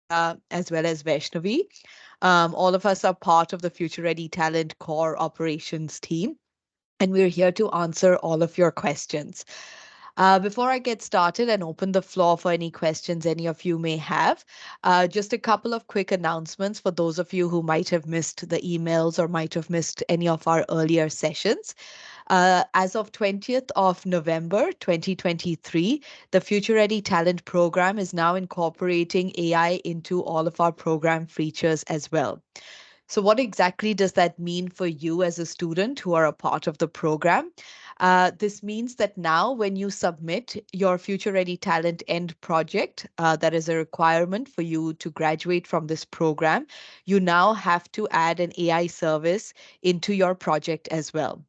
as well as Vaishnavi. All of us are part of the Future Ready Talent Core Operations team, and we're here to answer all of your questions. Before I get started and open the floor for any questions any of you may have, just a couple of quick announcements for those of you who might have missed the emails or might have missed any of our earlier sessions. As of 20th of November 2023, the Future Ready Talent Program is now incorporating AI into all of our program features as well. So, what exactly does that mean for you as a student who are a part of the program? This means that now, when you submit your Future Ready Talent End project, that is a requirement for you to graduate from this program, you now have to add an AI service into your project as well.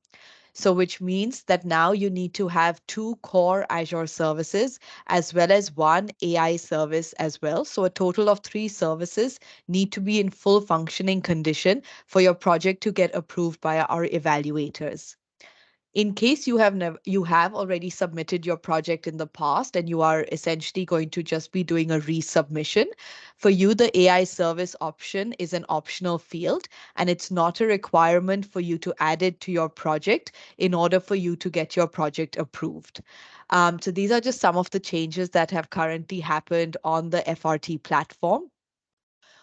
So, which means that now you need to have two core Azure services as well as one AI service as well. So, a total of three services need to be in full functioning condition for your project to get approved by our evaluators. In case you have already submitted your project in the past and you are essentially going to just be doing a resubmission, for you the AI service option is an optional field and it's not a requirement for you to add it to your project in order for you to get your project approved. So these are just some of the changes that have currently happened on the FRT platform.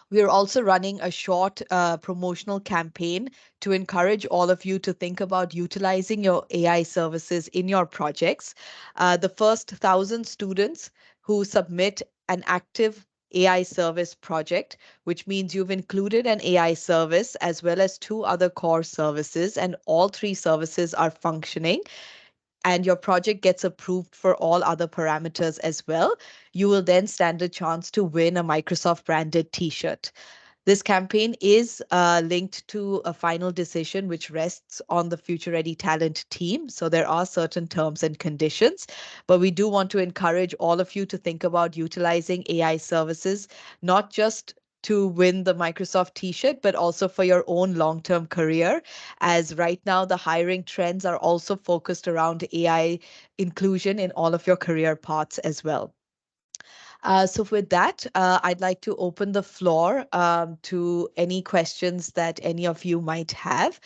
We are also running a short promotional campaign to encourage all of you to think about utilizing your AI services in your projects. The first 1,000 students who submit an active AI service project, which means you've included an AI service as well as two other core services, and all three services are functioning and your project gets approved for all other parameters as well, you will then stand a chance to win a Microsoft branded t-shirt. This campaign is linked to a final decision which rests on the Future Ready Talent team. So there are certain terms and conditions, but we do want to encourage all of you to think about utilizing AI services, not just to win the Microsoft t-shirt, but also for your own long-term career, as right now the hiring trends are also focused around AI inclusion in all of your career paths as well. So with that, I'd like to open the floor to any questions that any of you might have.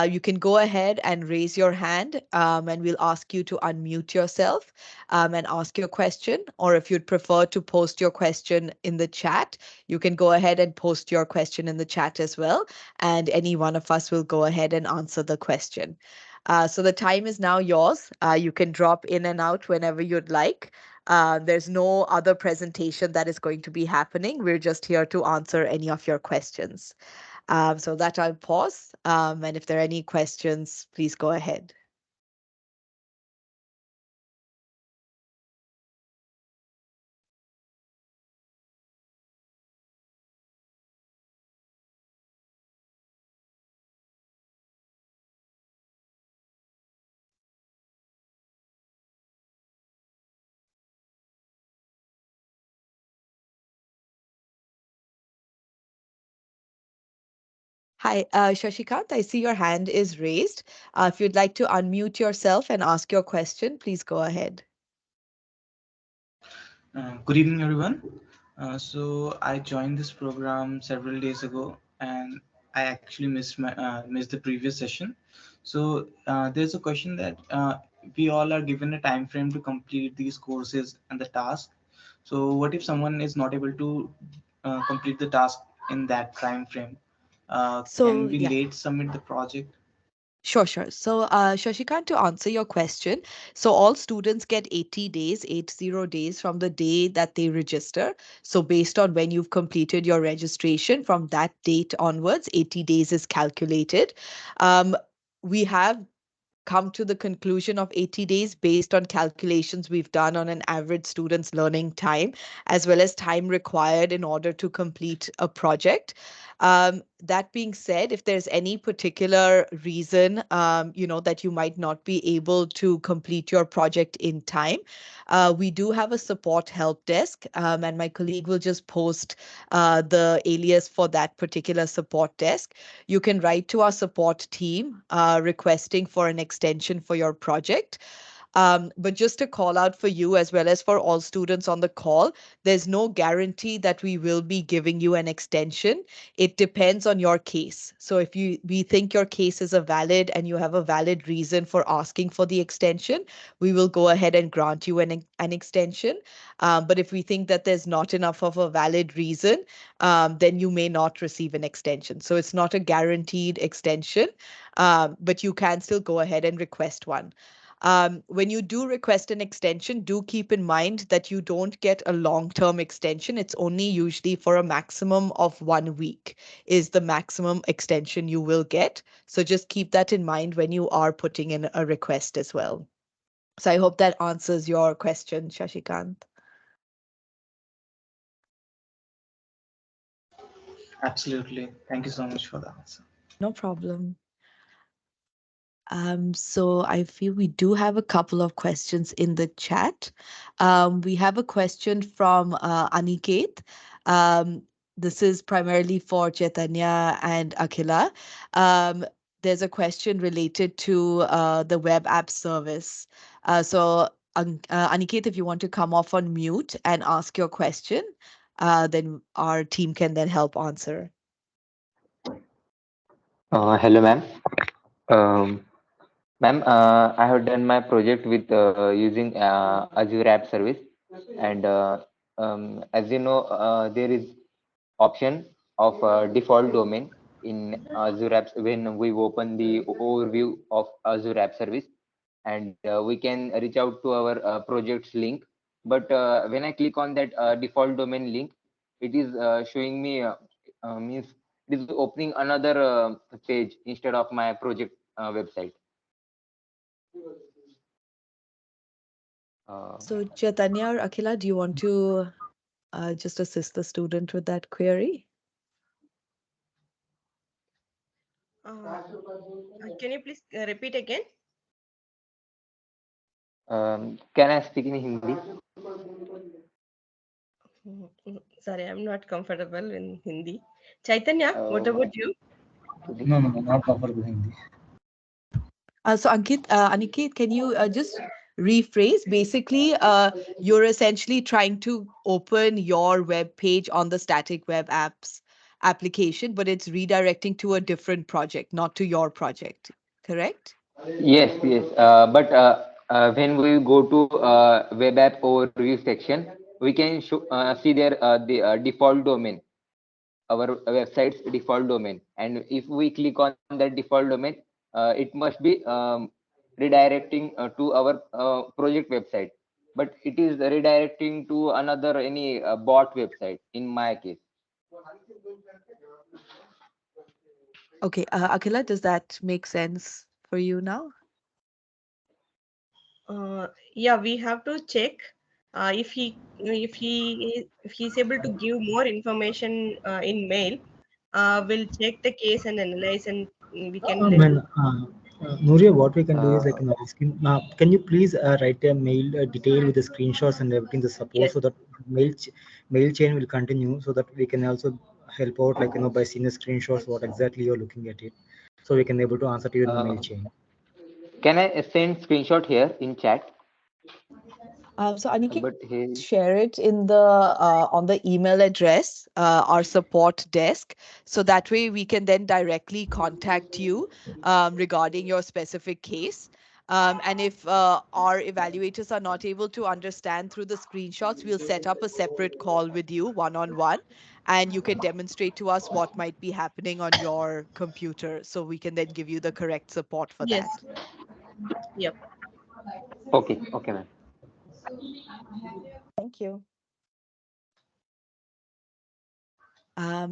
You can go ahead and raise your hand, and we'll ask you to unmute yourself and ask your question. Or if you'd prefer to post your question in the chat, you can go ahead and post your question in the chat as well. And any one of us will go ahead and answer the question. So the time is now yours. You can drop in and out whenever you'd like. There's no other presentation that is going to be happening. We're just here to answer any of your questions. So that I'll pause. And if there are any questions, please go ahead. Hi, Shashikant, I see your hand is raised. If you'd like to unmute yourself and ask your question, please go ahead. Good evening, everyone. So I joined this program several days ago, and I actually missed the previous session. So there's a question that we all are given a time frame to complete these courses and the task. So what if someone is not able to complete the task in that time frame? So, Can we yeah. late submit the project? Sure, sure. So, Shashikant, to answer your question, so all students get 80 days, 80 days from the day that they register. So, based on when you've completed your registration, from that date onwards, 80 days is calculated. Um, we have come to the conclusion of 80 days based on calculations we've done on an average student's learning time, as well as time required in order to complete a project. That being said, if there's any particular reason, that you might not be able to complete your project in time, we do have a support help desk, and my colleague will just post the alias for that particular support desk. You can write to our support team requesting for an extension for your project. But just a call out for you as well as for all students on the call, there's no guarantee that we will be giving you an extension. It depends on your case. So if we think your case is a valid and you have a valid reason for asking for the extension, we will go ahead and grant you an extension. But if we think that there's not enough of a valid reason, then you may not receive an extension. So it's not a guaranteed extension, but you can still go ahead and request one. When you do request an extension, do keep in mind that you don't get a long-term extension. It's only usually for a maximum of 1 week is the maximum extension you will get. So just keep that in mind when you are putting in a request as well. So I hope that answers your question, Shashikant. Absolutely. Thank you so much for the answer. No problem. So I feel we do have a couple of questions in the chat. We have a question from Aniket. Um, this is primarily for Chaitanya and Akhila. Um, there's a question related to the web app service. Aniket, if you want to come off on mute and ask your question, then our team can then help answer. Hello, ma'am. Um, Ma'am, I have done my project with using Azure App Service, and as you know, there is option of default domain in Azure Apps when we open the overview of Azure App Service, and we can reach out to our project's link. But when I click on that default domain link, it is showing me means it is opening another page instead of my project website. Uh, So Chaitanya or Akhila, do you want to just assist the student with that query? Uh, can you please repeat again? can I speak in Hindi? Sorry, I'm not comfortable in Hindi. Chaitanya, what Uh, about you? No, no, no, not comfortable Hindi. So Aniket, can you just rephrase? Basically, you're essentially trying to open your web page on the static web apps application, but it's redirecting to a different project, not to your project. Correct? yes, yes. But when we go to web app overview section, we can see there the default domain, our website's default domain. And if we click on that default domain, it must be redirecting to our project website. But it is redirecting to another any bot website in my case. Okay, Akhila, does that make sense for you now? Yeah, we have to check if he's able to give more information in mail. We'll check the case and analyze, and we can let Man, you. Nuria, what we can do is Uh, like, can you please write a mail detail with the screenshots and everything, the support, Yes, so that mail chain will continue, so that we can also help out, like, by seeing the screenshots, what exactly you're looking at it, so we can able to answer to you in the mail uh, chain. can I send screenshot here in chat? So Aniket, But please he, share it in the on the email address, our support desk, so that way we can then directly contact you regarding your specific case. And if our evaluators are not able to understand through the screenshots, we'll set up a separate call with you one-on-one, and you can demonstrate to us what might be happening on your computer, so we can then give you the correct support for yes, that. yep. okay, okay, ma'am. Thank you.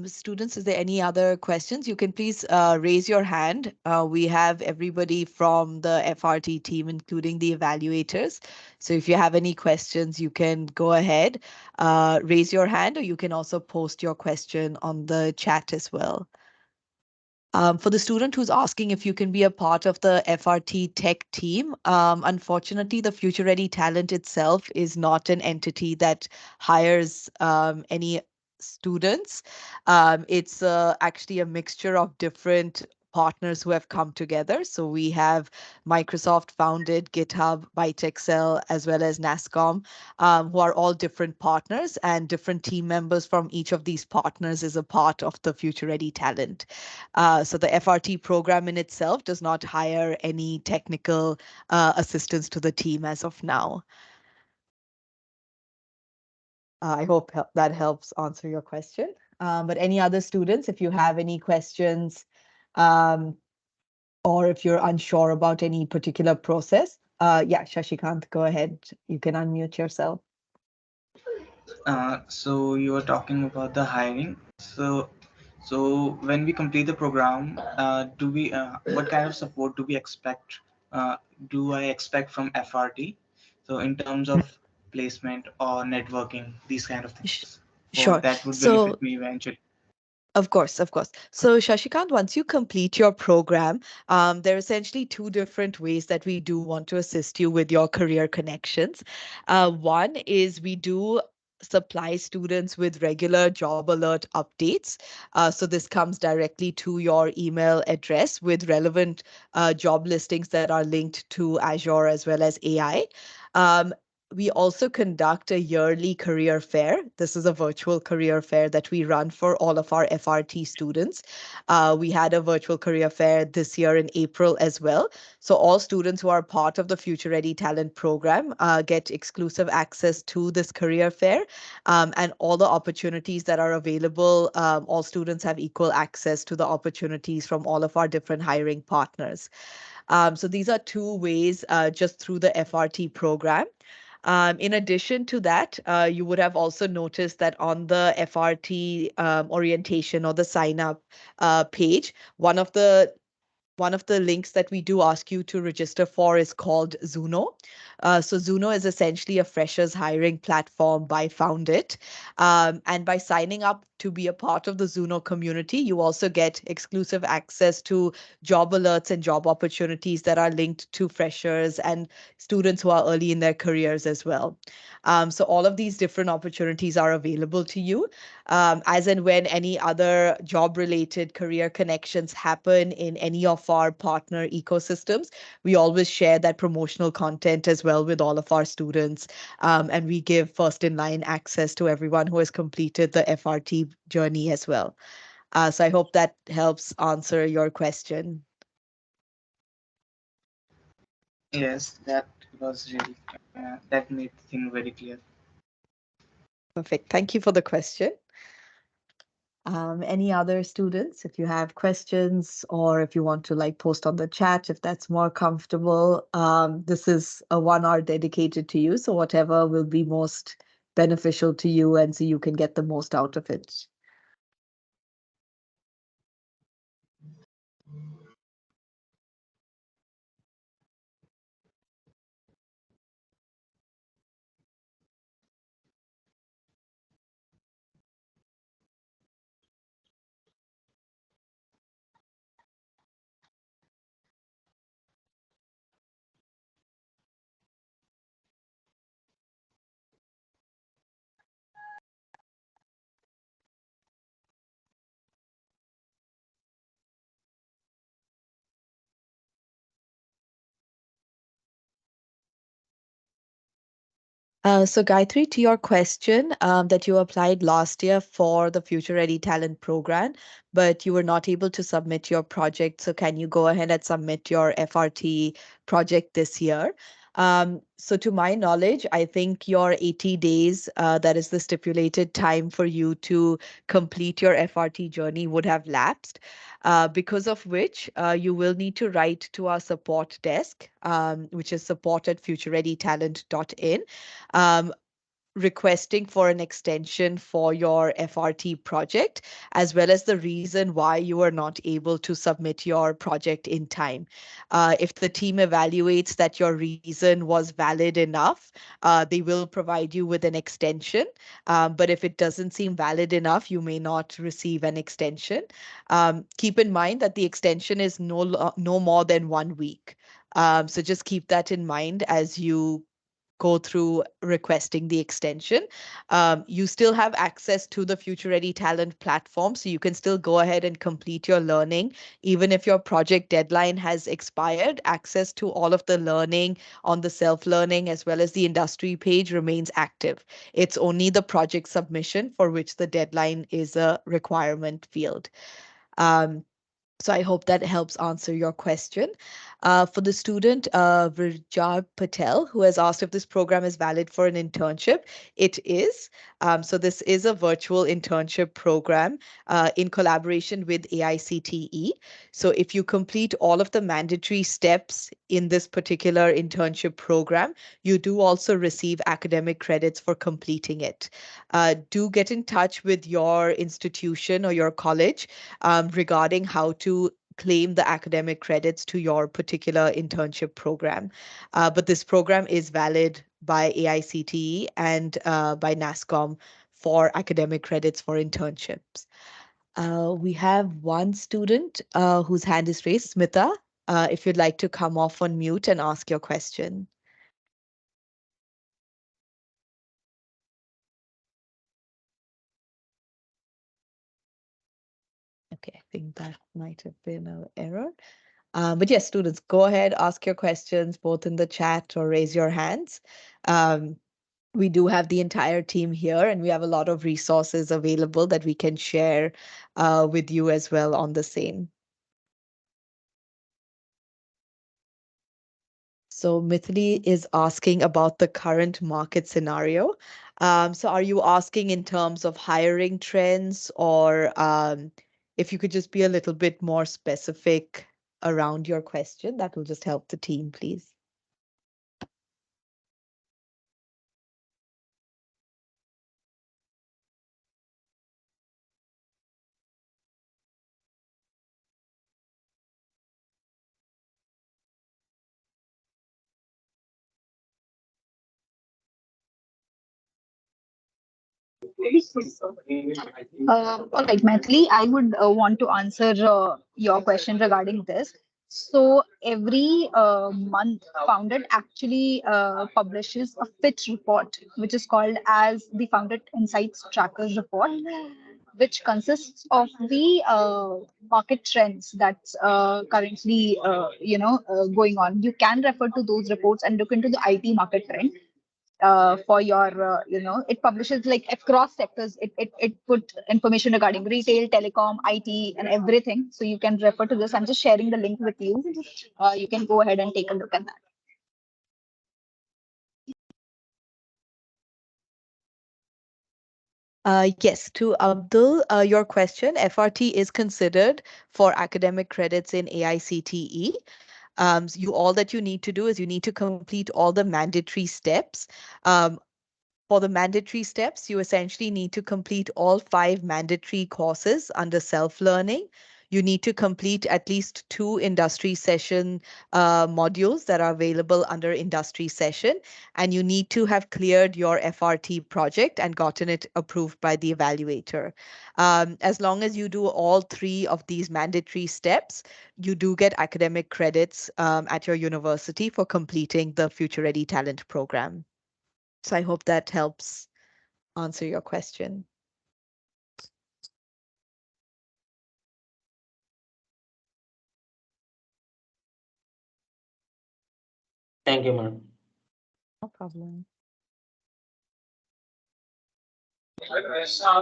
Students, is there any other questions? You can please raise your hand. We have everybody from the FRT team, including the evaluators. So if you have any questions, you can go ahead, raise your hand, or you can also post your question on the chat as well. For the student who's asking if you can be a part of the FRT tech team, unfortunately, the Future Ready Talent itself is not an entity that hires any students. It's actually a mixture of different partners who have come together. So we have Microsoft founded, GitHub, ByteXcel, as well as NASCOM, who are all different partners, and different team members from each of these partners is a part of the Future Ready talent. So the FRT program in itself does not hire any technical assistance to the team as of now. I hope that helps answer your question. But any other students, if you have any questions, um, or if you're unsure about any particular process, yeah, Shashikant, go ahead. You can unmute yourself. So you were talking about the hiring. So when we complete the program, do we what kind of support do we expect? Uh, do I expect from FRT? So in terms of placement or networking, these kind of Sh- things. For Sure. that would benefit So me eventually. of course, of course. So, Shashikant, once you complete your program, there are essentially two different ways that we do want to assist you with your career connections. One is we do supply students with regular job alert updates. So, this comes directly to your email address with relevant job listings that are linked to Azure as well as AI. Um, we also conduct a yearly career fair. This is a virtual career fair that we run for all of our FRT students. We had a virtual career fair this year in April as well. So all students who are part of the Future Ready Talent program get exclusive access to this career fair, and all the opportunities that are available. All students have equal access to the opportunities from all of our different hiring partners. So these are two ways just through the FRT program. In addition to that, you would have also noticed that on the FRT orientation or the sign up page, one of the links that we do ask you to register for is called Zuno. So Zuno is essentially a freshers hiring platform by Foundit. And by signing up to be a part of the Zuno community, you also get exclusive access to job alerts and job opportunities that are linked to freshers and students who are early in their careers as well. So all of these different opportunities are available to you, as and when any other job related career connections happen in any of our partner ecosystems. We always share that promotional content as well with all of our students. And we give first in line access to everyone who has completed the FRT journey as well. So I hope that helps answer your question. Yes, that was really that made the thing very clear. Perfect. Thank you for the question. Any other students, if you have questions or if you want to like post on the chat, if that's more comfortable, this is a 1 hour dedicated to you. So whatever will be most beneficial to you and so you can get the most out of it. So Gayatri, to your question, that you applied last year for the Future Ready Talent program, but you were not able to submit your project. So can you go ahead and submit your FRT project this year? So to my knowledge, I think your 80 days, that is the stipulated time for you to complete your FRT journey, would have lapsed, because of which you will need to write to our support desk, which is support@futurereadytalent.in, um, requesting for an extension for your FRT project, as well as the reason why you are not able to submit your project in time. If the team evaluates that your reason was valid enough, they will provide you with an extension. But if it doesn't seem valid enough, you may not receive an extension. Keep in mind that the extension is no more than 1 week. So just keep that in mind as you go through requesting the extension. You still have access to the Future Ready Talent platform, so you can still go ahead and complete your learning. Even if your project deadline has expired, access to all of the learning on the self-learning as well as the industry page remains active. It's only the project submission for which the deadline is a requirement field. Um, so I hope that helps answer your question. For the student, Virjal Patel, who has asked if this program is valid for an internship, it is. So this is a virtual internship program in collaboration with AICTE. So if you complete all of the mandatory steps in this particular internship program, you do also receive academic credits for completing it. Do get in touch with your institution or your college regarding how to claim the academic credits to your particular internship program. But this program is valid by AICTE and by NASCOM for academic credits for internships. We have one student whose hand is raised, Smita. If you'd like to come off on mute and ask your question. Okay, I think that might have been an error. But yes, students, go ahead, ask your questions both in the chat or raise your hands. Um, we do have the entire team here, and we have a lot of resources available that we can share with you as well on the same. So Mithili is asking about the current market scenario. So are you asking in terms of hiring trends, or if you could just be a little bit more specific around your question, that will just help the team, please. All right, Maithili, I would want to answer your question regarding this. So every month, Founded actually publishes a FIT report, which is called as the Founded Insights Trackers Report, which consists of the market trends that's currently, going on. You can refer to those reports and look into the IT market trend for your it publishes like across sectors. It put information regarding retail, telecom, IT, and everything, so you can refer to this. I'm just sharing the link with you. You can go ahead and take a look at that. Yes, to Abdul, your question, FRT is considered for academic credits in AICTE. All that you need to do is you need to complete all the mandatory steps. Um, For the mandatory steps, you essentially need to complete all 5 mandatory courses under self-learning. You need to complete at least 2 industry session modules that are available under industry session. And you need to have cleared your FRT project and gotten it approved by the evaluator. As long as you do all 3 of these mandatory steps, you do get academic credits at your university for completing the Future Ready Talent program. So I hope that helps answer your question. Thank you, ma'am. No problem.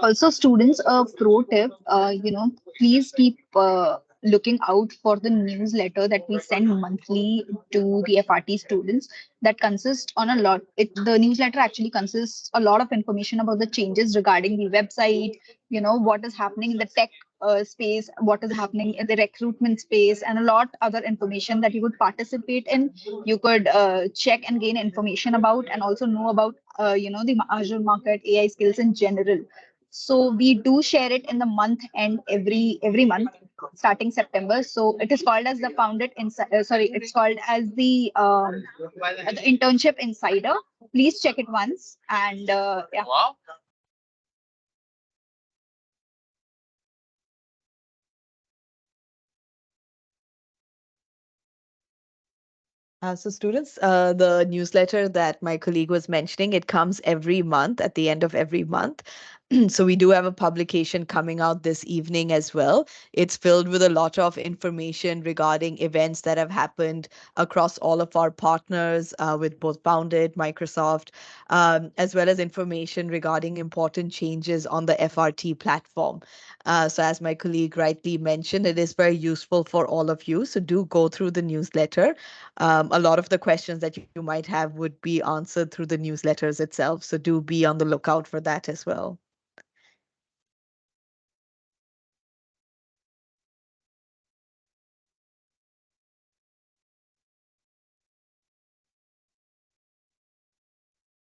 Also, students, a pro tip, please keep looking out for the newsletter that we send monthly to the FRT students. That consists on a lot. The newsletter actually consists a lot of information about the changes regarding the website, what is happening in the tech space, what is happening in the recruitment space, and a lot other information that you could participate in. You could check and gain information about, and also know about, the Azure market, AI skills in general. So we do share it in the month and every month starting September. So it is called as the it's called as the internship insider. Please check it once, and yeah. So students, the newsletter that my colleague was mentioning, it comes every month at the end of every month. So we do have a publication coming out this evening as well. It's filled with a lot of information regarding events that have happened across all of our partners with both Bounded, Microsoft, as well as information regarding important changes on the FRT platform. So as my colleague rightly mentioned, it is very useful for all of you. So do go through the newsletter. A lot of the questions that you might have would be answered through the newsletters itself. So do be on the lookout for that as well.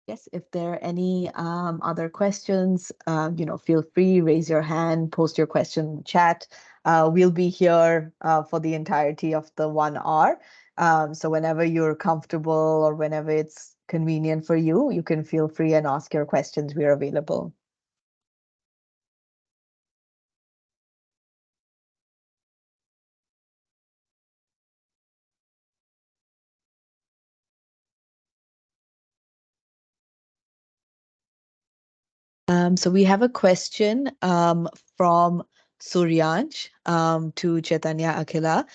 Yes, if there are any other questions, feel free, raise your hand, post your question in the chat. We'll be here for the entirety of the 1 hour. So whenever you're comfortable or whenever it's convenient for you, you can feel free and ask your questions. We're available. So we have a question from Suryansh to Chaitanya Akhila.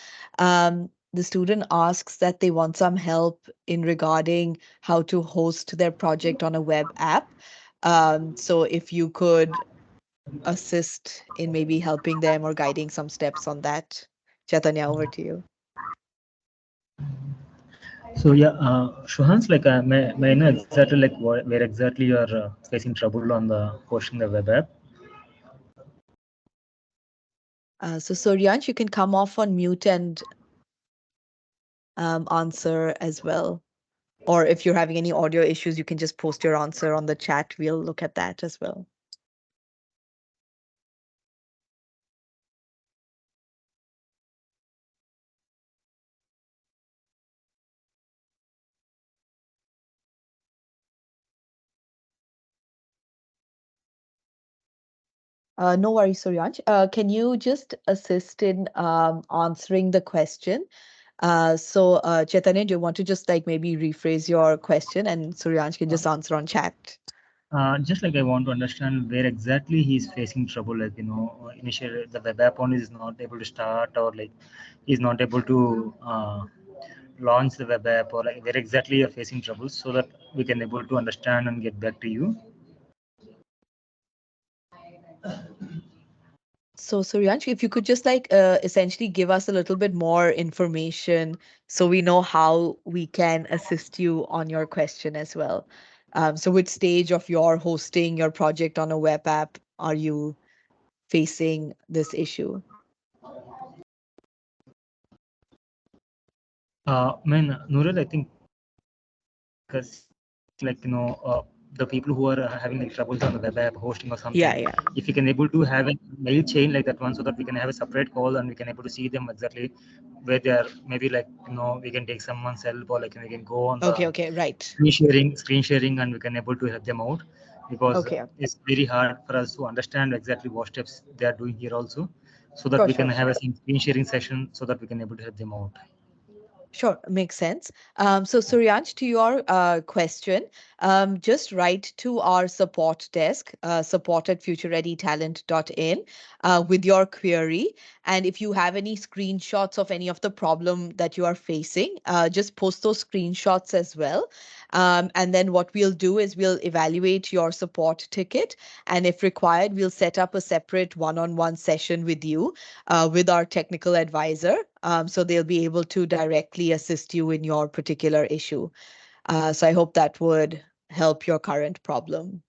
The student asks that they want some help in regarding how to host their project on a web app. So if you could assist in maybe helping them or guiding some steps on that. Chaitanya, over to you. So yeah, Shuhans, like may I know exactly like where exactly you are facing trouble on the hosting the web app? So Suryansh, you can come off on mute and answer as well. Or if you're having any audio issues, you can just post your answer on the chat. We'll look at that as well. No worries, Suryansh. Can you just assist in answering the question? Chaitanya, do you want to just like maybe rephrase your question and Suryansh can just answer on chat? Just like I want to understand where exactly he's facing trouble. Like initially the web app on is not able to start, or like he's not able to launch the web app, or like where exactly you're facing trouble, so that we can able to understand and get back to you. So, Suryansh, if you could just like essentially give us a little bit more information so we know how we can assist you on your question as well. So, which stage of your hosting your project on a web app are you facing this issue? Nurul, I think like the people who are having like troubles on the web app hosting or something. Yeah, yeah. If we can able to have a mail chain like that one, so that we can have a separate call and we can able to see them exactly where they are. Maybe like we can take someone's help, or like we can go on the Okay, right. screen sharing, and we can able to help them out, because Okay, it's very hard for us to understand exactly what steps they are doing here also, so that sure, we can sure. have a screen sharing session so that we can able to help them out. Sure, makes sense. So Suryansh, to your question, just write to our support desk, support at futurereadytalent.in with your query. And if you have any screenshots of any of the problem that you are facing, just post those screenshots as well. And then what we'll do is we'll evaluate your support ticket. And if required, we'll set up a separate one-on-one session with you with our technical advisor. So they'll be able to directly assist you in your particular issue. So I hope that would help your current problem.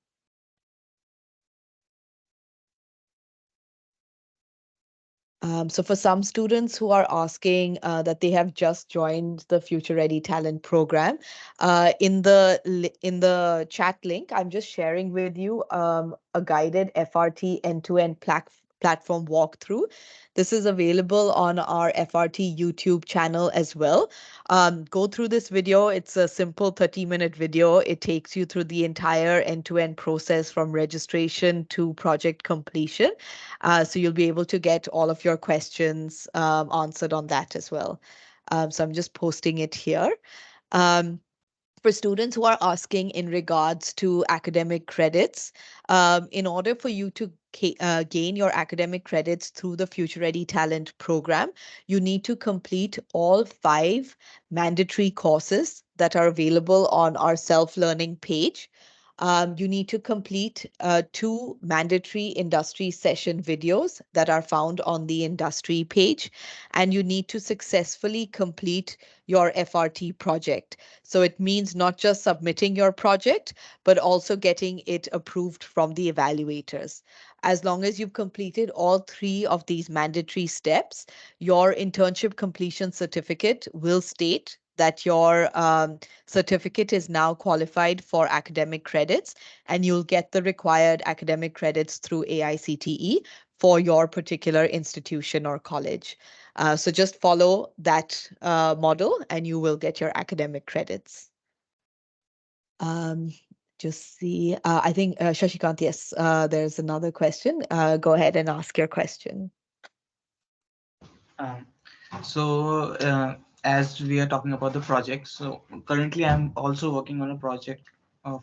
So for some students who are asking that they have just joined the Future Ready Talent program, in the chat link, I'm just sharing with you a guided FRT end-to-end platform walkthrough. This is available on our FRT YouTube channel as well. Go through this video. It's a simple 30-minute video. It takes you through the entire end-to-end process from registration to project completion. So you'll be able to get all of your questions answered on that as well. So I'm just posting it here. Um, for students who are asking in regards to academic credits, in order for you to gain your academic credits through the Future Ready Talent program, you need to complete all 5 mandatory courses that are available on our self-learning page. You need to complete 2 mandatory industry session videos that are found on the industry page, and you need to successfully complete your FRT project. So it means not just submitting your project, but also getting it approved from the evaluators. As long as you've completed all 3 of these mandatory steps, your internship completion certificate will state that your certificate is now qualified for academic credits, and you'll get the required academic credits through AICTE for your particular institution or college. So just follow that model and you will get your academic credits. Um, just see, I think Shashikant, yes, there's another question. Go ahead and ask your question. Um, so, as we are talking about the project, so currently I'm also working on a project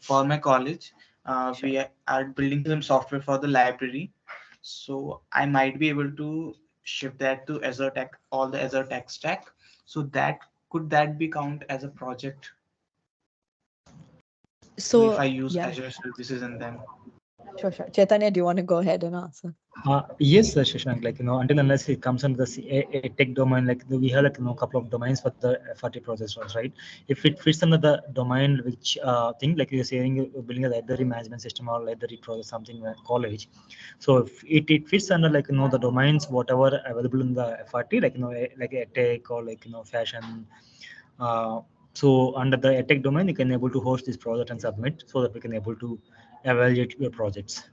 for my college. Sure. We are building some software for the library, so I might be able to ship that to Azure Tech, all the Azure Tech stack. So that could that be count as a project? So if So, I use yeah, Azure services in them. sure, sure. Chaitanya, do you want to go ahead and answer? Yes, Shashank. Until unless it comes under the a tech domain, we have couple of domains for the FRT processors, right? If it fits under the domain which thing like you're saying, you're building a library management system or library process something college. So if it fits under the domains whatever available in the FRT, like a tech or fashion. Uh, so under the tech domain, you can able to host this project and submit so that we can able to evaluate your projects.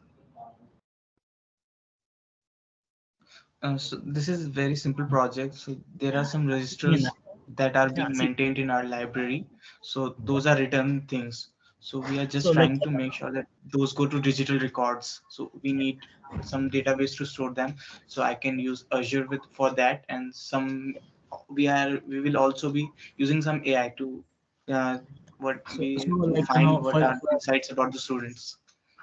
So this is a very simple project. So there are some Yeah, registers that are yeah. being See, maintained in our library. So those are written things. So we are so just trying to make sure that those go to digital records. So we need some database to store them. So I can use Azure with for that, and some we will also be using some AI to uh, what so, we so to find what are the insights about the students.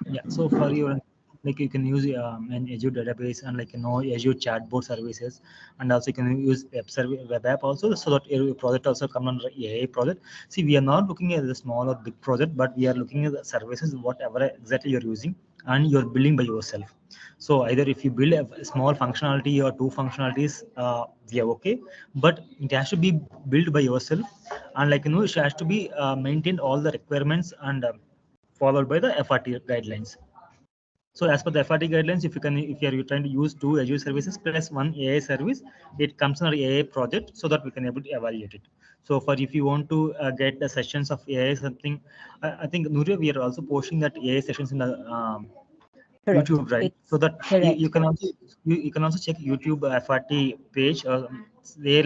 yeah, so for your you can use an Azure database and Azure chatbot services, and also you can use web app also, so that your project also come under AI project. See, we are not looking at the small or big project, but we are looking at the services whatever exactly you're using and you're building by yourself. So either if you build a small functionality or 2 functionalities, we are okay, but it has to be built by yourself, and it has to be maintained all the requirements and followed by the FRT guidelines. So as per the FRT guidelines, if you are trying to use 2 Azure services plus 1 AI service, it comes under AI project so that we can able to evaluate it. So for if you want to get the sessions of AI something, I think Nuria, we are also posting that AI sessions in the Correct. YouTube, right? So It's that you correct, can correct. also you can also check YouTube FRT page where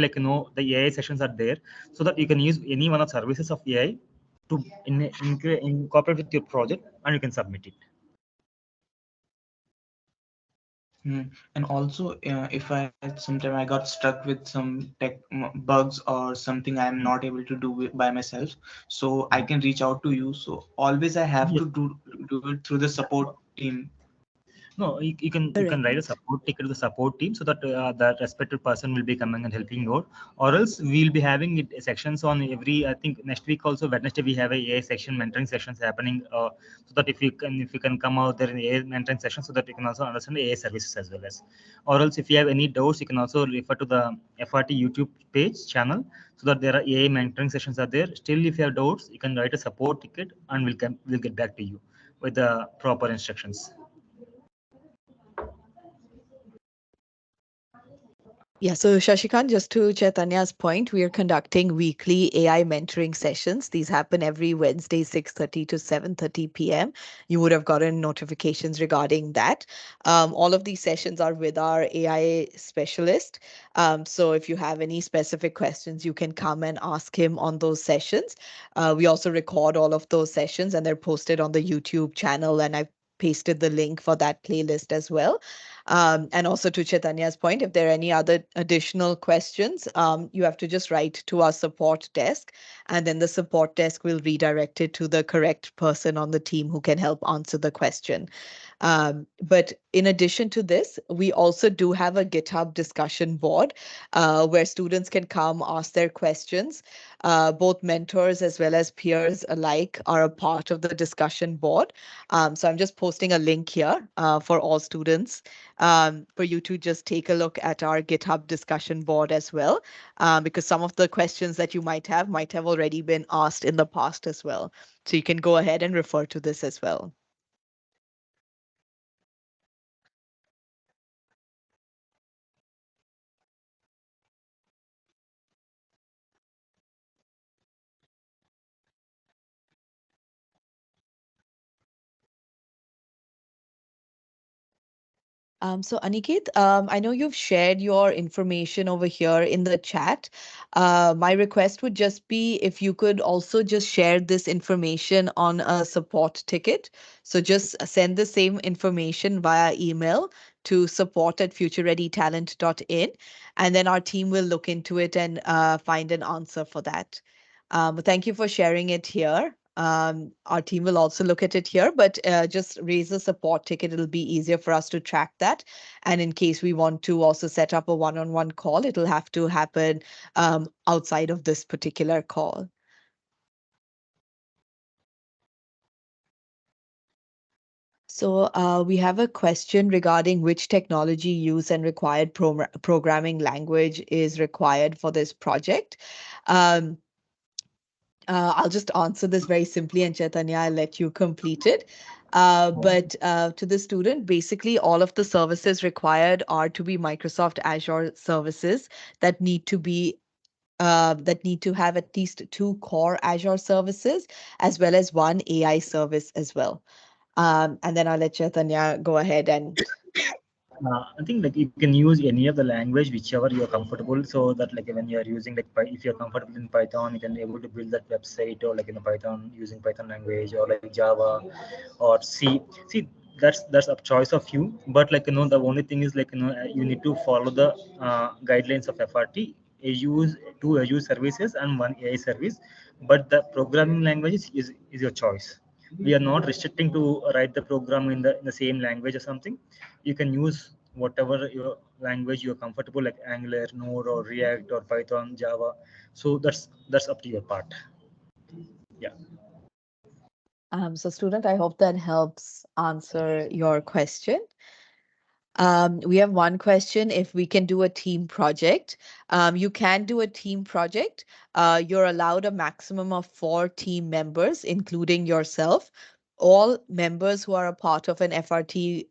the AI sessions are there, so that you can use any one of the services of AI to incorporate with your project and you can submit it. And also, if I sometime I got stuck with some bugs or something I'm not able to do by myself, so I can reach out to you. So always I have Yes. to do it through the support team. No, you can write a Correct. support ticket to the support team, so that that respected person will be coming and helping you out. Or else we'll be having sections on every. I think next week also Wednesday we have a AI section mentoring sessions happening. So that if you can come out there in AI mentoring session, so that you can also understand AI services as well as. Or else if you have any doubts, you can also refer to the FRT YouTube page channel, so that there are AI mentoring sessions are there. Still, if you have doubts, you can write a support ticket and we'll get back to you with the proper instructions. Yeah, so Shashikant, just to Chaitanya's point, we are conducting weekly AI mentoring sessions. These happen every Wednesday, 6:30 to 7:30 p.m. You would have gotten notifications regarding that. All of these sessions are with our AI specialist. So if you have any specific questions, you can come and ask him on those sessions. We also record all of those sessions and they're posted on the YouTube channel, and I've pasted the link for that playlist as well. And also to Chaitanya's point, if there are any other additional questions, you have to just write to our support desk, and then the support desk will redirect it to the correct person on the team who can help answer the question. But in addition to this, we also do have a GitHub discussion board where students can come ask their questions. Both mentors as well as peers alike are a part of the discussion board. So I'm just posting a link here for all students for you to just take a look at our GitHub discussion board as well, because some of the questions that you might have already been asked in the past as well. So you can go ahead and refer to this as well. So Aniket, I know you've shared your information over here in the chat. My request would just be if you could also just share this information on a support ticket. So just send the same information via email to support@futurereadytalent.in, and then our team will look into it and find an answer for that. But thank you for sharing it here. Our team will also look at it here, but just raise a support ticket. It'll be easier for us to track that. And in case we want to also set up a one-on-one call, it'll have to happen outside of this particular call. So we have a question regarding which technology use and required programming language is required for this project. Um, I'll just answer this very simply, and Chaitanya, I'll let you complete it. But to the student, basically, all of the services required are to be Microsoft Azure services that need to be that need to have at least 2 core Azure services as well as 1 AI service as well. And then I'll let Chaitanya go ahead and. I think like you can use any of the language whichever you're comfortable, so that like when you're using like if you're comfortable in Python, you can able to build that website, or like in a Python using Python language, or like Java or C. See, that's a choice of you, but like the only thing is like you need to follow the guidelines of FRT. Use 2 Azure services and 1 AI service, but the programming language is your choice. We are not restricting to write the program in the same language or something. You can use whatever your language you're comfortable, like Angular, Node, or React, or Python, Java. So that's up to your part. Yeah. So student, I hope that helps answer your question. We have one question if we can do a team project. You can do a team project. You're allowed a maximum of 4 team members, including yourself. All members who are a part of an FRT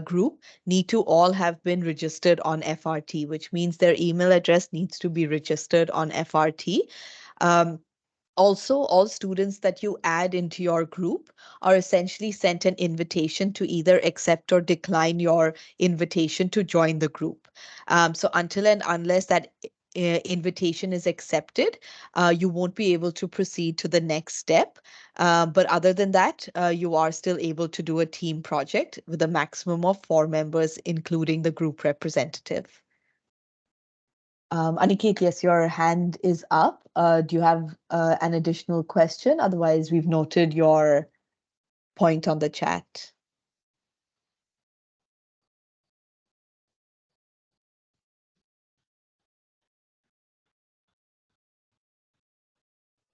group need to all have been registered on FRT, which means their email address needs to be registered on FRT. Um, Also, all students that you add into your group are essentially sent an invitation to either accept or decline your invitation to join the group. So until and unless that invitation is accepted, you won't be able to proceed to the next step. But other than that, you are still able to do a team project with a maximum of 4 members, including the group representative. Aniket, yes, your hand is up. Do you have an additional question? Otherwise, we've noted your point on the chat.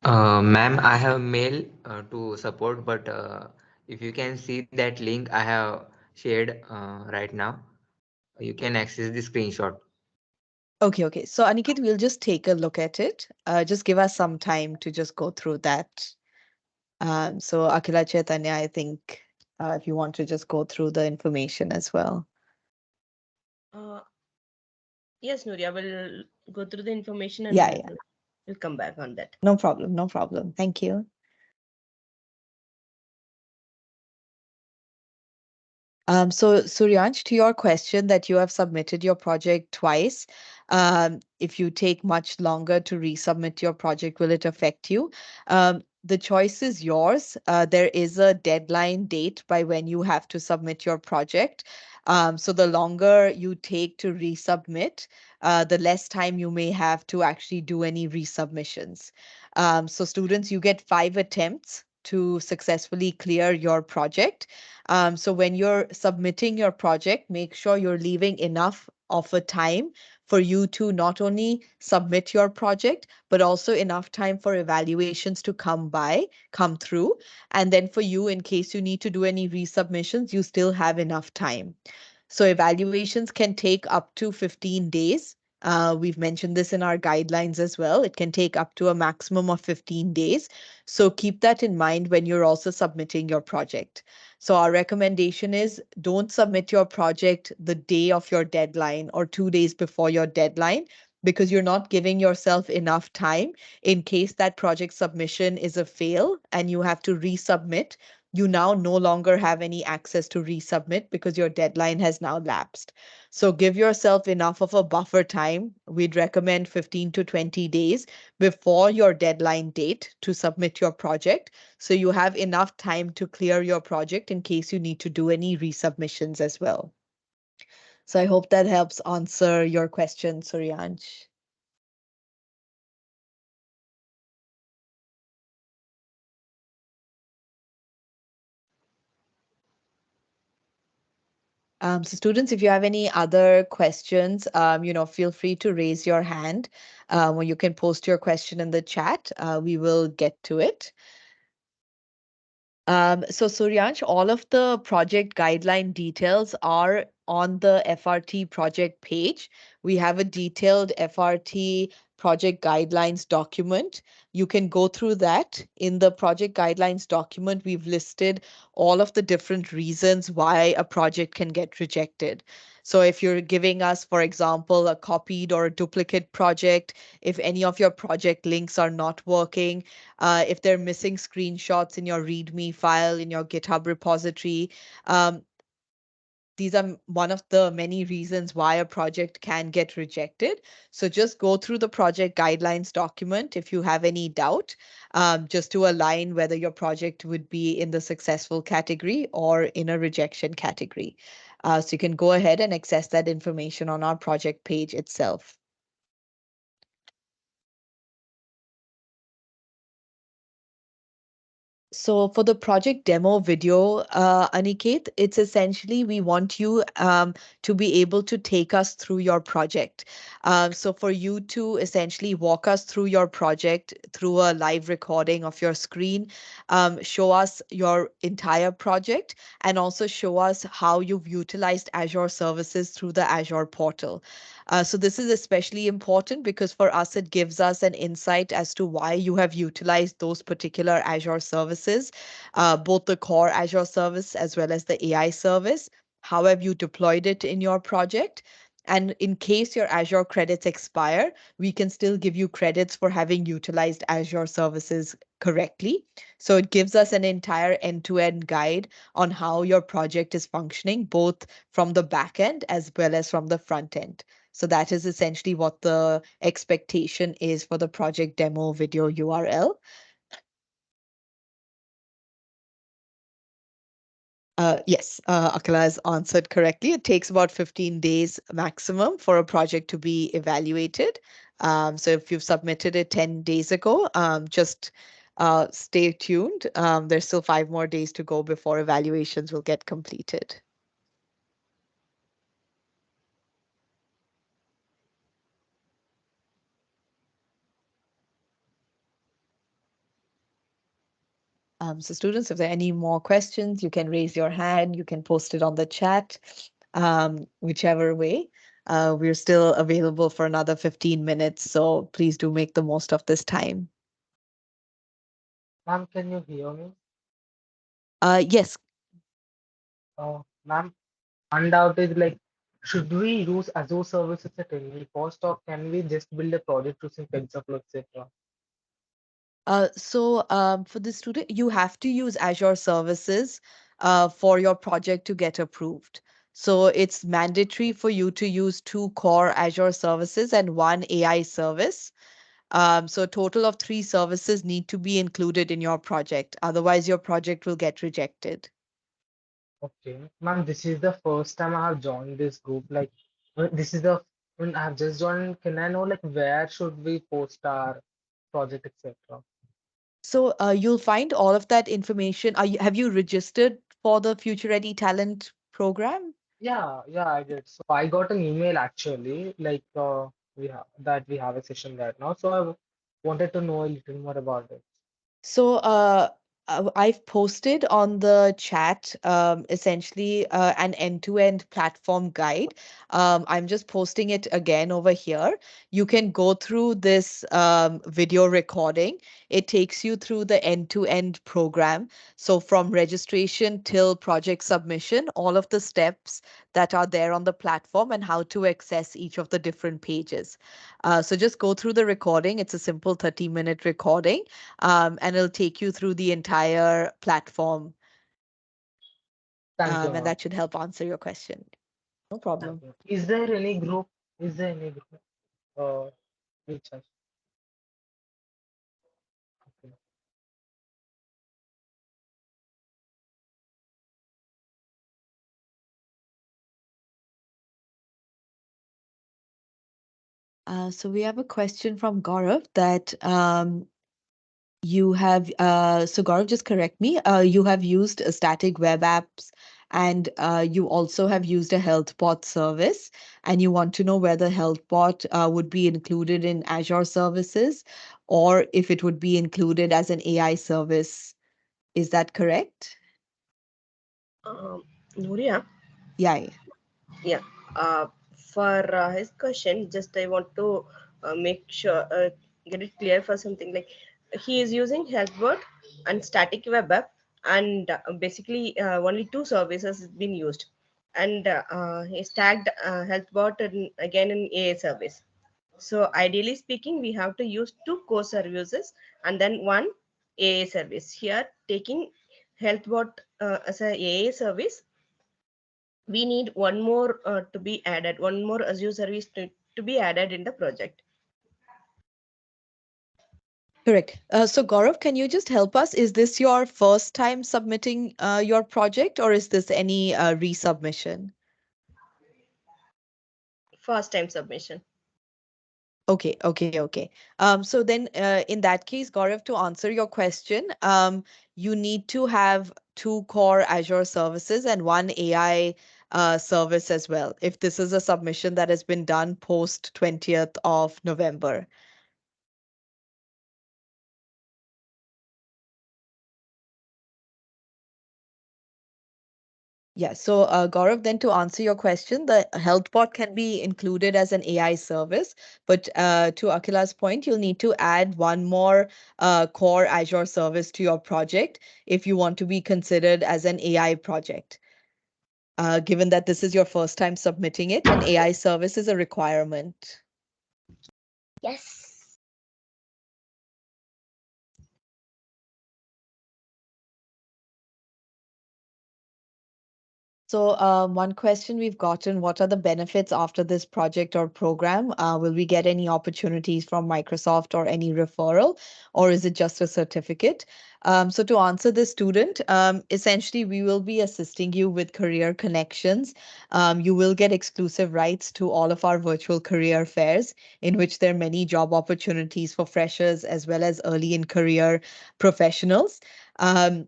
Ma'am, I have mail to support, but if you can see that link I have shared right now, you can access the screenshot. Okay. So, Aniket, we'll just take a look at it. Just give us some time to just go through that. So, Akila Chaitanya, I think if you want to just go through the information as well. Uh, yes, Nuria, we'll go through the information and Yeah. we'll come back on that. No problem. No problem. Thank you. So Suryansh, to your question that you have submitted your project twice, if you take much longer to resubmit your project, will it affect you? the choice is yours. There is a deadline date by when you have to submit your project. So the longer you take to resubmit, the less time you may have to actually do any resubmissions. So students, you get 5 attempts to successfully clear your project. So when you're submitting your project, make sure you're leaving enough of a time for you to not only submit your project, but also enough time for evaluations to come through. And then for you, in case you need to do any resubmissions, you still have enough time. So evaluations can take up to 15 days. We've mentioned this in our guidelines as well. It can take up to a maximum of 15 days. So keep that in mind when you're also submitting your project. So our recommendation is don't submit your project the day of your deadline or 2 days before your deadline, because you're not giving yourself enough time in case that project submission is a fail and you have to resubmit. You now no longer have any access to resubmit because your deadline has now lapsed. So give yourself enough of a buffer time. We'd recommend 15 to 20 days before your deadline date to submit your project. So you have enough time to clear your project in case you need to do any resubmissions as well. So I hope that helps answer your question, Suryansh. So students, if you have any other questions, feel free to raise your hand, or you can post your question in the chat. We will get to it. So Suryansh, all of the project guideline details are on the FRT project page. We have a detailed FRT project guidelines document. You can go through that. In the project guidelines document, we've listed all of the different reasons why a project can get rejected. So if you're giving us, for example, a copied or a duplicate project, if any of your project links are not working, if they're missing screenshots in your README file in your GitHub repository. Um, these are one of the many reasons why a project can get rejected. So just go through the project guidelines document if you have any doubt, just to align whether your project would be in the successful category or in a rejection category. So you can go ahead and access that information on our project page itself. So for the project demo video, Aniket, it's essentially we want you to be able to take us through your project. So for you to essentially walk us through your project through a live recording of your screen, show us your entire project, and also show us how you've utilized Azure services through the Azure portal. So this is especially important because for us, it gives us an insight as to why you have utilized those particular Azure services, both the core Azure service as well as the AI service. How have you deployed it in your project? And in case your Azure credits expire, we can still give you credits for having utilized Azure services correctly. So it gives us an entire end-to-end guide on how your project is functioning, both from the back end as well as from the front end. So that is essentially what the expectation is for the project demo video URL. Yes, Akala has answered correctly. It takes about 15 days maximum for a project to be evaluated. So if you've submitted it 10 days ago, just stay tuned. There's still 5 more days to go before evaluations will get completed. So students, if there are any more questions, you can raise your hand, you can post it on the chat, whichever way. We're still available for another 15 minutes, so please do make the most of this time. Ma'am, can you hear me? Yes. Ma'am, one doubt is like, should we use Azure services at any cost, or can we just build a project using TensorFlow, etc.? So for the student, you have to use Azure services for your project to get approved. So it's mandatory for you to use 2 core Azure services and 1 AI service. So a total of three services need to be included in your project. Otherwise, your project will get rejected. Okay, ma'am, this is the first time I have joined this group. Like, this is the when I have just joined. Can I know like where should we post our project, etc.? So you'll find all of that information. Have you registered for the Future Ready Talent program? Yeah, yeah, I did. So I got an email actually, like we have a session right now. So I wanted to know a little more about it. So I've posted on the chat essentially an end-to-end platform guide. I'm just posting it again over here. You can go through this video recording. It takes you through the end-to-end program. So from registration till project submission, all of the steps that are there on the platform and how to access each of the different pages. So just go through the recording. It's a simple 30-minute recording, and it'll take you through the entire platform, Thank you, and ma'am. that should help answer your question. No Thank problem. you. Is there any group? Is there any group? Which has? Okay. So we have a question from Gaurav that you have, so Gaurav, just correct me, you have used static web apps, and you also have used a HealthBot service, and you want to know whether HealthBot would be included in Azure services or if it would be included as an AI service. Is that correct? Nuria, Yeah. Yeah. yeah. For his question, just I want to make sure get it clear for something like he is using HealthBot and static web app, and basically only two services has been used, and he's tagged HealthBot and again in AA service. So ideally speaking, we have to use two core services and then one AA service. Here, taking HealthBot as a AA service, we need one more to be added, one more Azure service to be added in the project. Correct. So Gaurav, can you just help us? Is this your first time submitting your project, or is this any resubmission? First time submission. Okay, okay, okay. So then, in that case, Gaurav, to answer your question, you need to have two core Azure services and one AI service as well, if this is a submission that has been done post 20th of November. Yeah, so Gaurav, then to answer your question, the HealthBot can be included as an AI service, but to Akila's point, you'll need to add one more core Azure service to your project if you want to be considered as an AI project. Given that this is your first time submitting it, an AI service is a requirement. Yes. So, one question we've gotten, what are the benefits after this project or program? Will we get any opportunities from Microsoft or any referral, or is it just a certificate? So, to answer this student, essentially, we will be assisting you with career connections. You will get exclusive rights to all of our virtual career fairs, in which there are many job opportunities for freshers as well as early in career professionals.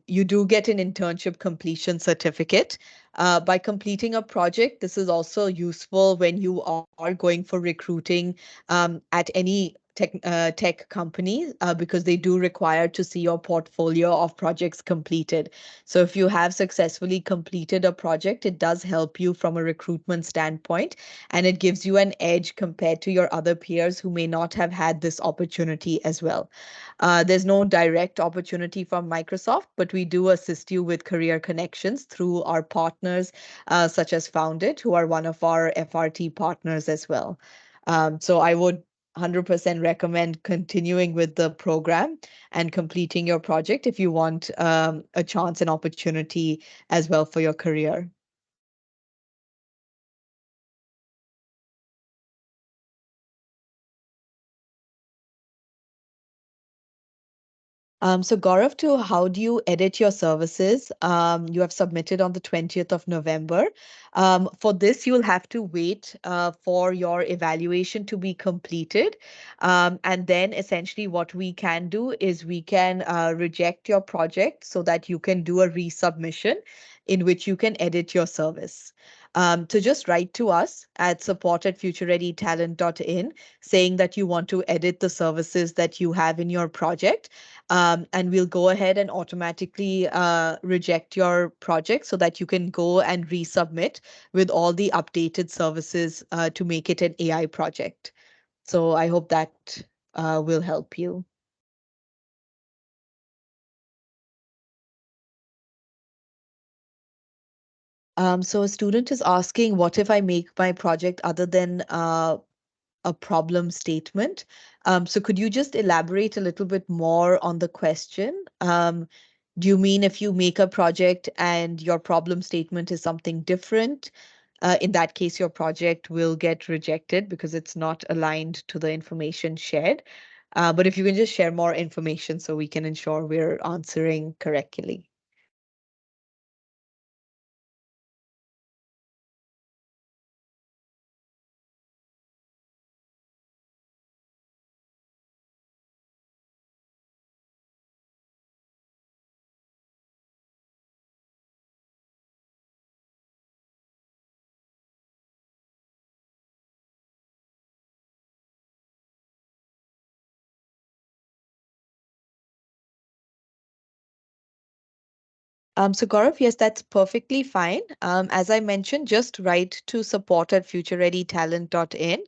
You do get an internship completion certificate. By completing a project, this is also useful when you are going for recruiting at any tech company because they do require to see your portfolio of projects completed. So if you have successfully completed a project, it does help you from a recruitment standpoint, and it gives you an edge compared to your other peers who may not have had this opportunity as well. There's no direct opportunity from Microsoft, but we do assist you with career connections through our partners, such as Founded, who are one of our FRT partners as well. So I would 100% recommend continuing with the program and completing your project if you want a chance and opportunity as well for your career. So Gaurav, to how do you edit your services? You have submitted on the 20th of November. For this, you'll have to wait for your evaluation to be completed. And then essentially what we can do is we can reject your project so that you can do a resubmission in which you can edit your service. So just write to us at support@futurereadytalent.in saying that you want to edit the services that you have in your project, and we'll go ahead and automatically reject your project so that you can go and resubmit with all the updated services to make it an AI project. So I hope that will help you. So a student is asking, what if I make my project other than a problem statement? So could you just elaborate a little bit more on the question? Do you mean if you make a project and your problem statement is something different? In that case, your project will get rejected because it's not aligned to the information shared. But if you can just share more information so we can ensure we're answering correctly. So Gaurav, yes, that's perfectly fine. As I mentioned, just write to support@futurereadytalent.in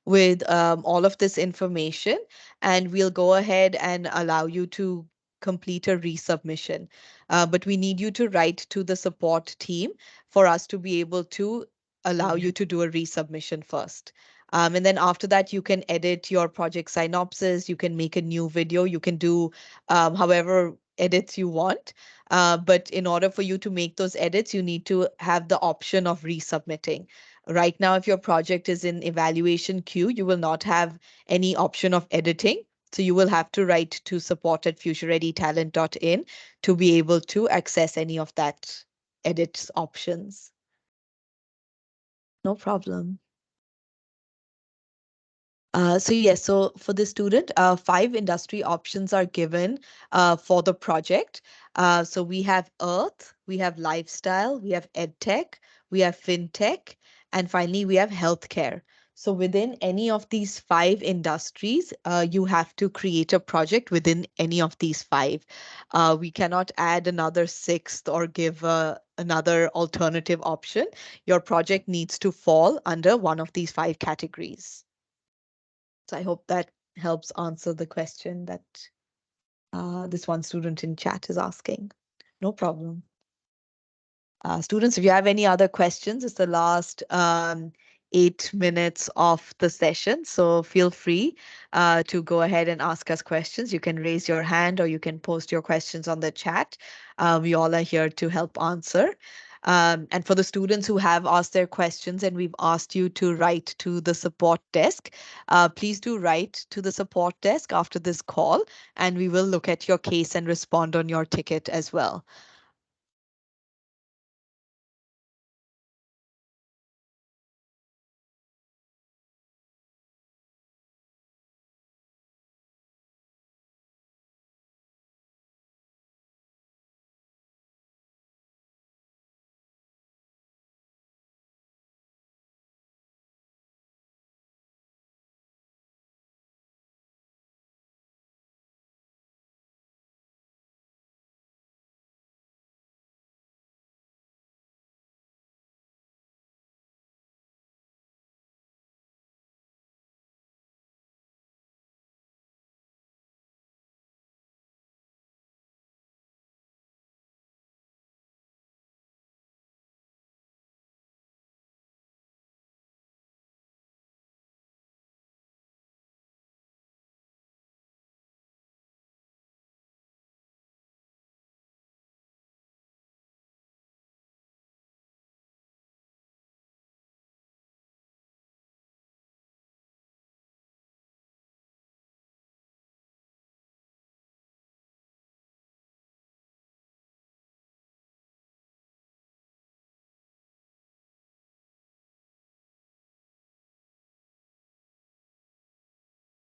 with all of this information, and we'll go ahead and allow you to complete a resubmission. But we need you to write to the support team for us to be able to allow you to do a resubmission first. And then after that, you can edit your project synopsis, you can make a new video, you can do however edits you want. But in order for you to make those edits, you need to have the option of resubmitting. Right now, if your project is in evaluation queue, you will not have any option of editing. So you will have to write to support@futurereadytalent.in to be able to access any of that edit options. No problem. So yes, so for the student, 5 industry options are given for the project. So we have Earth, we have lifestyle, we have EdTech, we have FinTech, and finally we have healthcare. So within any of these 5 industries, you have to create a project within any of these 5. We cannot add another sixth or give another alternative option. Your project needs to fall under one of these 5 categories. So I hope that helps answer the question that this one student in chat is asking. No problem. Students, if you have any other questions, it's the last 8 minutes of the session. So feel free to go ahead and ask us questions. You can raise your hand or you can post your questions on the chat. We all are here to help answer. And for the students who have asked their questions and we've asked you to write to the support desk, please do write to the support desk after this call, and we will look at your case and respond on your ticket as well.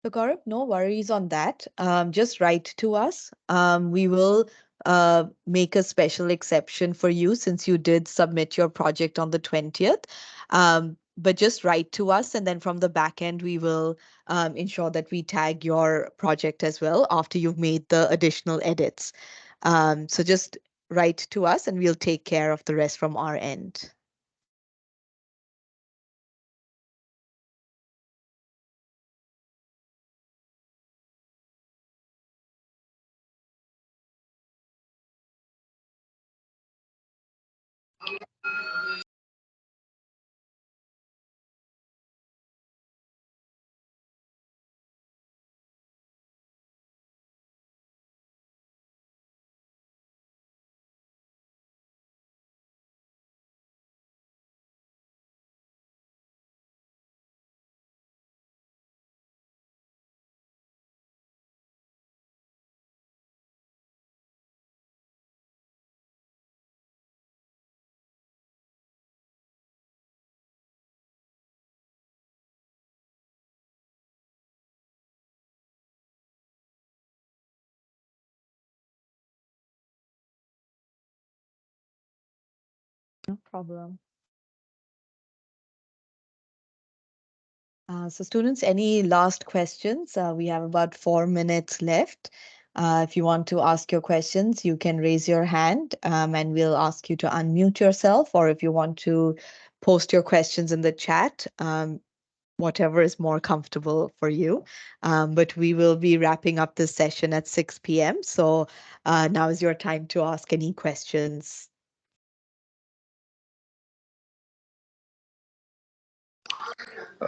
So, Gaurav, no worries on that. Just write to us. We will make a special exception for you since you did submit your project on the 20th. But just write to us, and then from the back end, we will ensure that we tag your project as well after you've made the additional edits. So just write to us, and we'll take care of the rest from our end. No problem. So students, any last questions? We have about 4 minutes left. If you want to ask your questions, you can raise your hand and we'll ask you to unmute yourself, or if you want to post your questions in the chat, whatever is more comfortable for you. But we will be wrapping up this session at 6 p.m. So now is your time to ask any questions.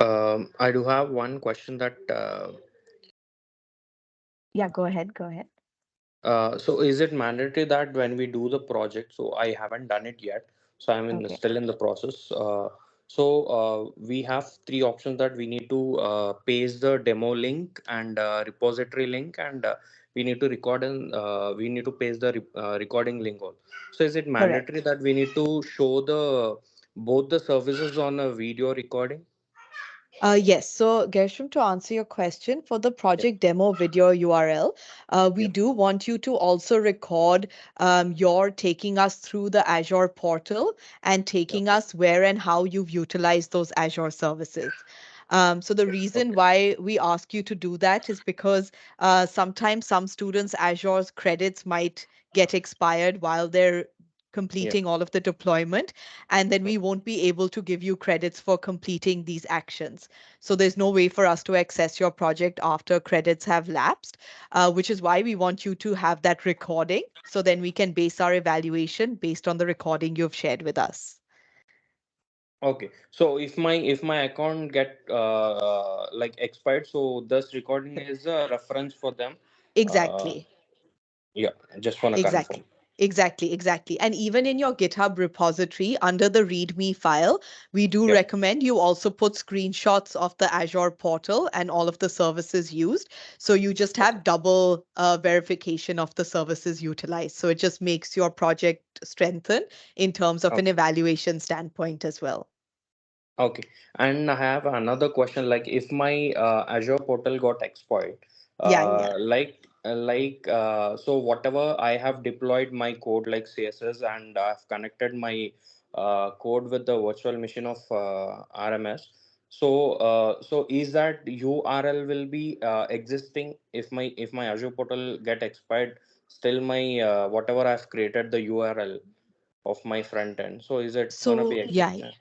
I do have one question that Yeah, go ahead. Go ahead. so is it mandatory that when we do the project, so I haven't done it yet, so Okay, still in the process. We have three options that we need to paste the demo link and repository link, and we need to paste the recording link also. So is it mandatory correct. that we need to show the both the services on a video recording? Yes, so Gershom, to answer your question, for the Yeah. project demo video URL, we Yeah. do want you to also record your taking us through the Azure portal and taking Okay. us where and how you've utilized those Azure services. So the reason Okay. why we ask you to do that is because sometimes some students' Azure's credits might get expired while they're Yeah. completing all of the deployment, and then Yeah. we won't be able to give you credits for completing these actions. So there's no way for us to access your project after credits have lapsed, which is why we want you to have that recording. So then we can base our evaluation based on the recording you've shared with us. Okay, so if my account get like expired, so this recording is a reference for them. Uh, Exactly. yeah, just wanna confirm. Exactly. Exactly, exactly. And even in your GitHub repository under the README file, we do Yeah. recommend you also put screenshots of the Azure portal and all of the services used. So you just Okay. have double verification of the services utilized. So it just makes your project strengthen in terms of an Okay. evaluation standpoint as well. Okay, and I have another question. Like, if my Azure portal got expired, Yeah, yeah. so whatever I have deployed my code like CSS, and I've connected my code with the virtual machine of RMS. So is that URL will be existing if my Azure portal get expired? Still, my whatever I've created the URL of my front end. So is it gonna be So, yeah. existing?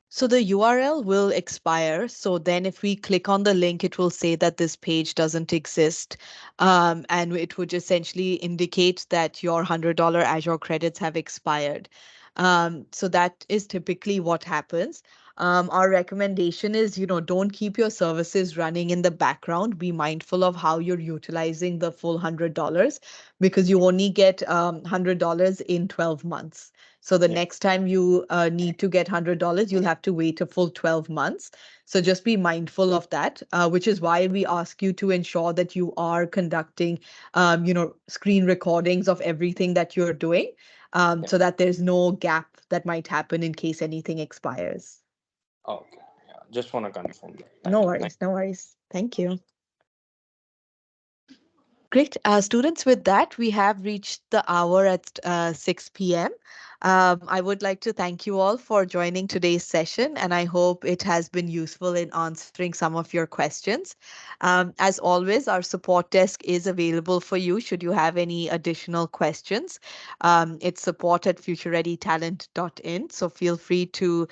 So the URL will expire. So then if we click on the link, it will say that this page doesn't exist. And it would essentially indicate that your $100 Azure credits have expired. So that is typically what happens. Our recommendation is, don't keep your services running in the background. Be mindful of how you're utilizing the full $100 because you only get $100 in 12 months. So the Yeah. next time you need to get $100, you'll have to wait a full 12 months. So just be mindful of that, which is why we ask you to ensure that you are conducting, screen recordings of everything that you're doing, Yeah. so that there's no gap that might happen in case anything expires. Okay. Yeah. Just want to confirm that. No Thank you. Thank worries, no worries. Thank you. Great. Students, with that, we have reached the hour at 6 p.m. I would like to thank you all for joining today's session, and I hope it has been useful in answering some of your questions. As always, our support desk is available for you should you have any additional questions. It's support at futurereadytalent.in, so feel free to